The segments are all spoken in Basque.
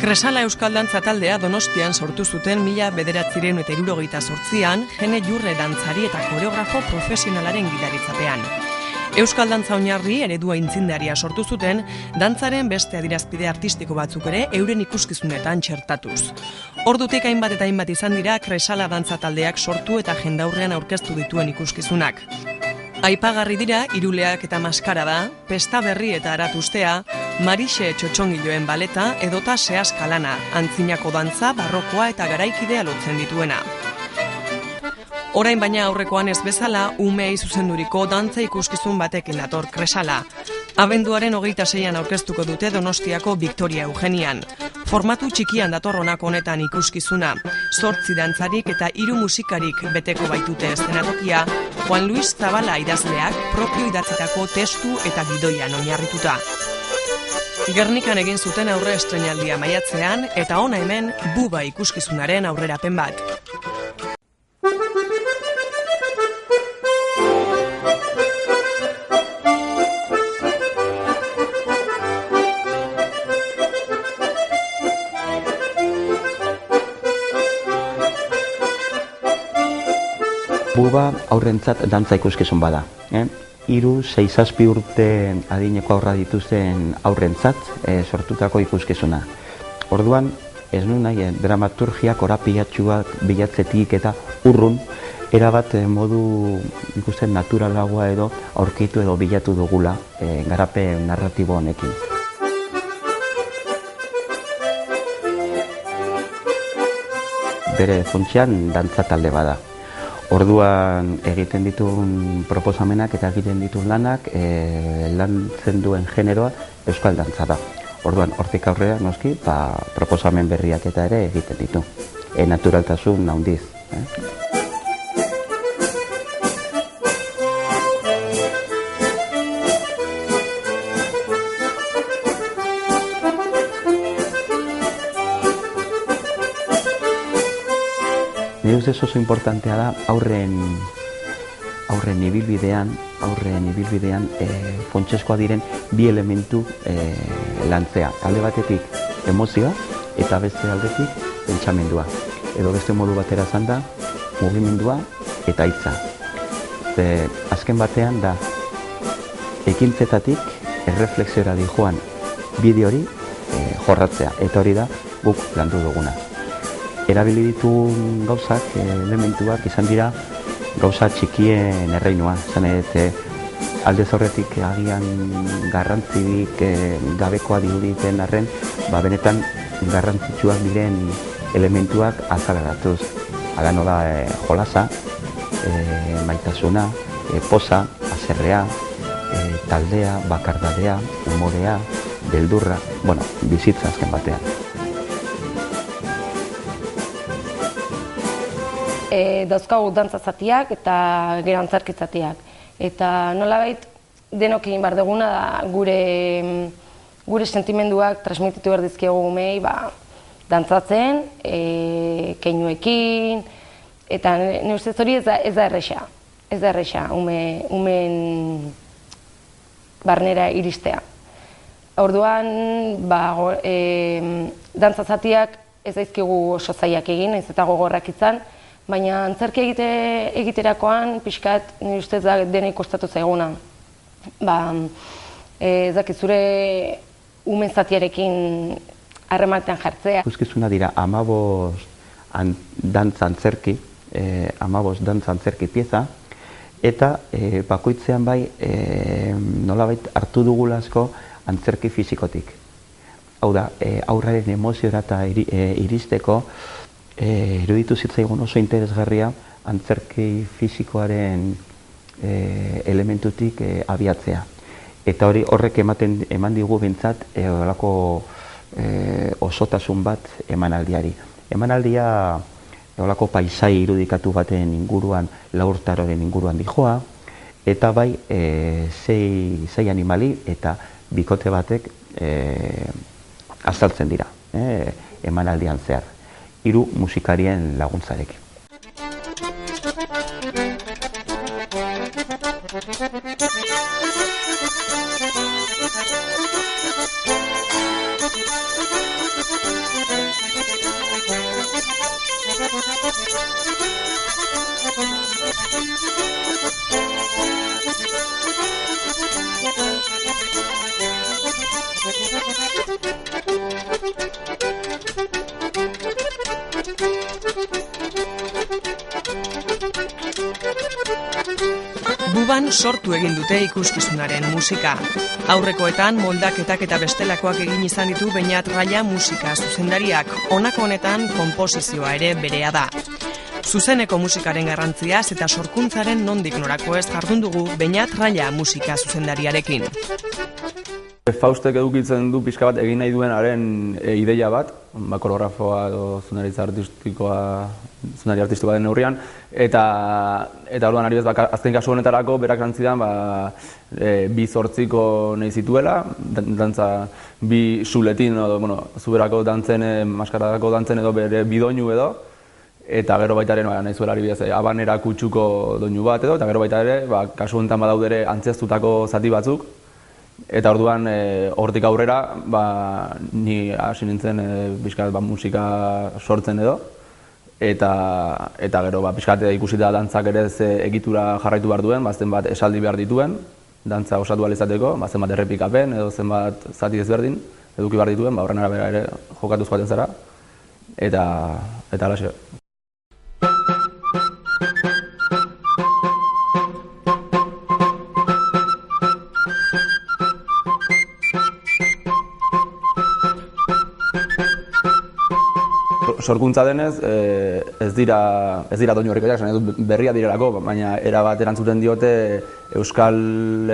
Kresala Euskal Dantza taldea Donostian sortu zuten 1978an Jene Jurre dantzari eta koreografo profesionalaren gidaritzapean. Euskal Dantza oinarri eredua aitzindaria sortu zuten, dantzaren beste adierazpide artistiko batzuk ere euren ikuskizunetan txertatuz. Ordutik hainbat eta hainbat izan dira Kresala Dantza taldeak sortu eta jendaurrean aurkeztu dituen ikuskizunak. Aipagarri dira Iruleak eta Maskarada, Pesta Berri eta Aratustea, Marixe Txotxongiloen baleta edota Seaskalana, antzinako dantza, barrokoa eta garaikidea lotzen dituena. Orain baina aurrekoan ez bezala, umeei zuzenduriko dantza ikuskizun batekin dator Kresala. Abenduaren 26an aurkeztuko dute Donostiako Victoria Eugenian. Formatu txikian dator honako honetan ikuskizuna. 8 dantzarik eta 3 musikarik beteko baitute eszenatokia, Juan Luis Zabala idazleak propio idatzitako testu eta gidoian oinarrituta. Gernikan egin zuten aurre estreinaldia maiatzean eta hona hemen Buba ikuskizunaren aurrerapen bat. Buba aurrentzat dantza ikuskizun bada. 3-6 urte adineko aurra dituzten aurrentzat sortutako ikuskizuna. Orduan, ez nu nahi dramaturgia korapilatsuak bilatzetik eta urrun, erabat modu ikusten naturalagoa edo aurkitu edo bilatu dugula garapen narratibo honekin. Bere funtsean dantza talde bada. Orduan egiten dituen proposamenak eta egiten dituen lanak lantzen duen generoa euskal dantza da. Orduan hortik aurrera noski proposamen berriak eta ere egiten ditu. Naturaltasun handiz. Nire ustez oso importantea da aurren ibilbidean funtsezkoa diren bi elementu lantzea. Alde batetik emozioa eta beste aldetik pentsamendua. Edo beste modu batera esanda mugimendua eta hitza. Azken batean da ekintzetatik erreflexiora dijoan bide hori jorratzea. Eta hori da guk landu duguna. Erabili dituen gauzak, elementuak izan dira gauza txikien erreinua. Alde zaurretik agian garrantzirik gabekoa diruditen arren, benetan garrantzitsuak diren elementuak azalaratuz. Hala nola jolasa, maitasuna, poza, haserrea, taldea, bakardadea, umorea, beldurra, bizitza azken batean. Dauzkagu dantza zatiak eta gero antzerki zatiak. Eta nolabait denok egin behar duguna da gure sentimenduak transmititu behar dizkiegu umei dantzatzen, keinuekin, eta nire ustez hori ez da erresa. Ez da erresa umeen barnera iristea. Orduan, dantza zatiak ez daizkigu oso zailak egin, ez eta gogorrak izan, baina antzerki egiterakoan pixkat nire ustez da dena ikostatu zaiguna. Ez dakit zure umen zatiarekin harremanetan jartzea. Ikuskizuna dira 15 dantza antzerki pieza, eta bakoitzean nolabait hartu dugulazko antzerki fisikotik. Hau da, aurraren emoziora eta iristeko eruditu zitzaigun oso interesgarria antzerki fisikoaren elementutik abiatzea. Eta horrek eman digu bintzat olako osotasun bat emanaldiari. Emanaldia olako paisai irudikatu baten inguruan, laurtaroren inguruan dijoa, eta sei animali eta bikote batek azaltzen dira emanaldian zehar. 3 musikarien laguntzarekin. Buban sortu egin dute ikuskizunaren musika. Aurrekoetan moldaketak eta bestelakoak egin izan ditu Beñat Raya musika zuzendariak, honako honetan konposizioa ere berea da. Zuzeneko musikaren garrantziaz eta sorkuntzaren nondik norako ez jardun dugu Beñat Raya musika zuzendariarekin. Faustek edukitzen du pixka bat egin nahi duenaren ideia bat, koreografoa edo zuzendari artistikoa den neurrian, eta orduan ari bez, azken kasu honetarako berak rantzidan bi zortziko nahi zituela, dantza bi suletin, zuberako dantzen, maskaradako dantzen edo bere bidoinu edo, eta gero baita ere nahi zuela ari bez, abanera kutsuko doinu bat edo, eta gero baita ere, kasu honetan badaudere antzeztutako zati batzuk, eta orduan hortik aurrera ni hasi nintzen pixkat musika sortzen edo, eta gero pixkat ikusita dantzak ere ze egitura jarraitu behar duen, zenbat esaldi behar dituen, dantza osatu ahal izateko, zenbat errepikapen edo zenbat zati ezberdin eduki behar dituen, horren arabera ere jokatuz joaten zara, eta halaxe. Sorkuntza denez, ez dira doinu horrikoiak, berria direlako, baina erabat erantzuten diote Euskal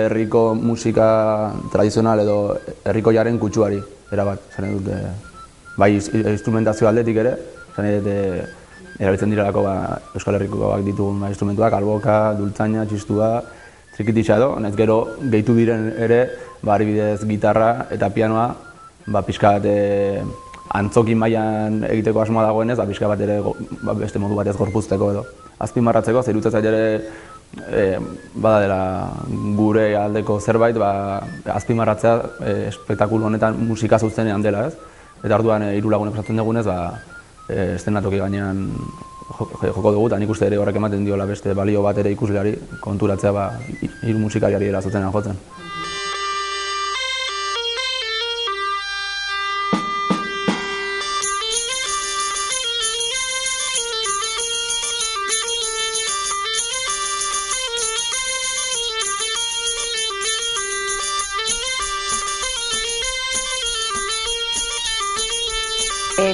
Herriko musika tradizional edo herrikoiaren kutsuari, erabat. Bai instrumentazio aldetik ere, erabiltzen direlako Euskal Herrikoak ditugun instrumentuak, alboka, dultzaina, txistua, trikititxa edo, nez gero gehitu diren ere, adibidez gitarra eta pianoa, pixkat antzoki mailan egiteko asmoa dagoenez, pixka bat ere beste modu batez gorpuzteko edo. Azpimarratzeko, zer iruditzen zait ere bada dela gure aldeko zerbait, azpimarratzea espektakulu honetan musika zuzenean dela, ez? Eta orduan hiru lagunek osatzen dugunez, eszenatoki gainean joko dugu, eta nik uste ere horrek ematen diola beste balio bat ere ikusleari konturatzea hiru musikariari dela zuzenean jotzen.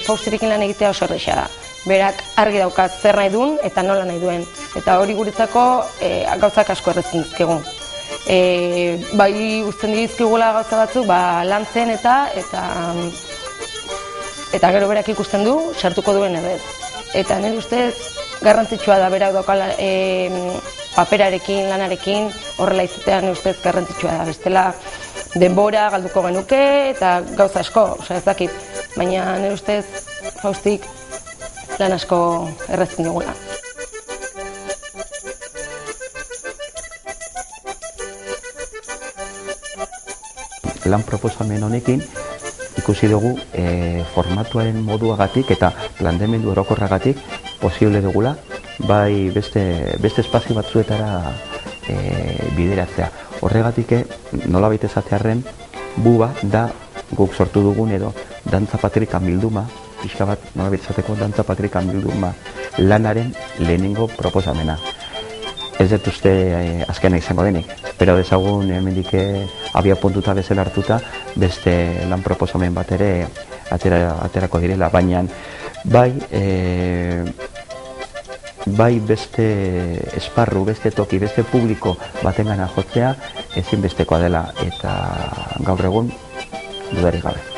Faustirekin lan egitea oso erraza da. Berak argi daukat zer nahi duen eta nola nahi duen. Eta hori guretzako gauzak asko erretzen dizkigu. Bai uzten dizkigula gauza batzuk lantzen eta gero berak ikusten du, sartuko duen edo ez. Eta nire ustez garrantzitsua da berak daukala paperarekin, lanarekin, horrela izatea nire ustez garrantzitsua da. Bestela denbora galduko genuke eta gauza asko, ez dakit. Baina nire ustez Faustik lan asko erretzen dugula. Lan proposamen honekin ikusi dugu formatuaren moduagatik eta planteamendu orokorragatik posible dugula, bai beste espazio batzuetara bideratzea. Horregatik nolabait esatearren buba da guk sortu dugun edo dantza patrikan bilduma, pixka bat nolabait esateko dantza patrikan bilduma lanaren lehenengo proposamena. Ez dut uste azkena izango denik, pero dezagun hemendik abia puntuta bezala hartuta beste lan proposamen bat ere aterako direla, baina bai beste esparru, beste toki, beste publiko batengana jotzea ezinbestekoa dela eta gaur egun dudarik gabe.